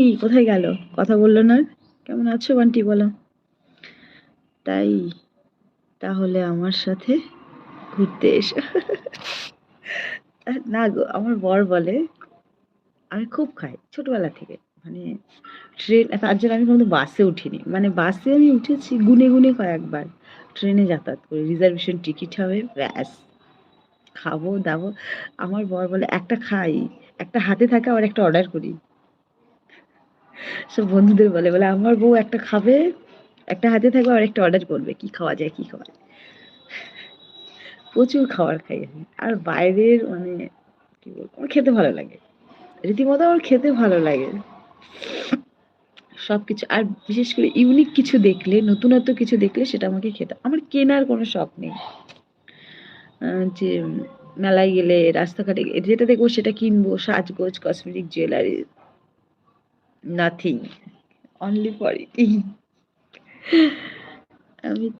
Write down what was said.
কোথায় গেল? কথা বলল না? কেমন আছো বান্টি বলো? তাই? তাহলে আমার সাথে ঘুরতে এসো। না গো, আমার বর বলে আমি খুব খাই ছোটবেলা থেকে। মানে তার জন্য আমি কোনোদিন বাসে উঠিনি। মানে বাসে আমি উঠেছি গুনে কয়েকবার। ট্রেনে যাতায়াত করি। রিজার্ভেশন টিকিট হবে ব্যাস। খাবো-দাবো। আমার বর বলে একটা খাই, একটা হাতে থাকে আবার একটা অর্ডার করি। সব বন্ধুদের বলে আমার বউ একটা খাবে, একটা হাতে থাকবে আর একটা অর্ডার করবে। কি খাওয়া যায়, কি খাওয়া যায়? প্রচুর খাবার খাই আমি। আর বাইরের মানে কি বলবো? আমার খেতে ভালো লাগে। রীতিমতো আমার খেতে ভালো লাগে। সবকিছু। আর বিশেষ করে ইউনিক কিছু দেখলে, নতুনত্ব কিছু দেখলে সেটা আমাকে খেতে আমার কেনার কোনো শখ নেই। যে মেলায় গেলে, রাস্তাঘাটে যেটা দেখবো সেটা কিনবো। সাজগোজ, cosmetic, jewellery, nothing. Only for eating. আমি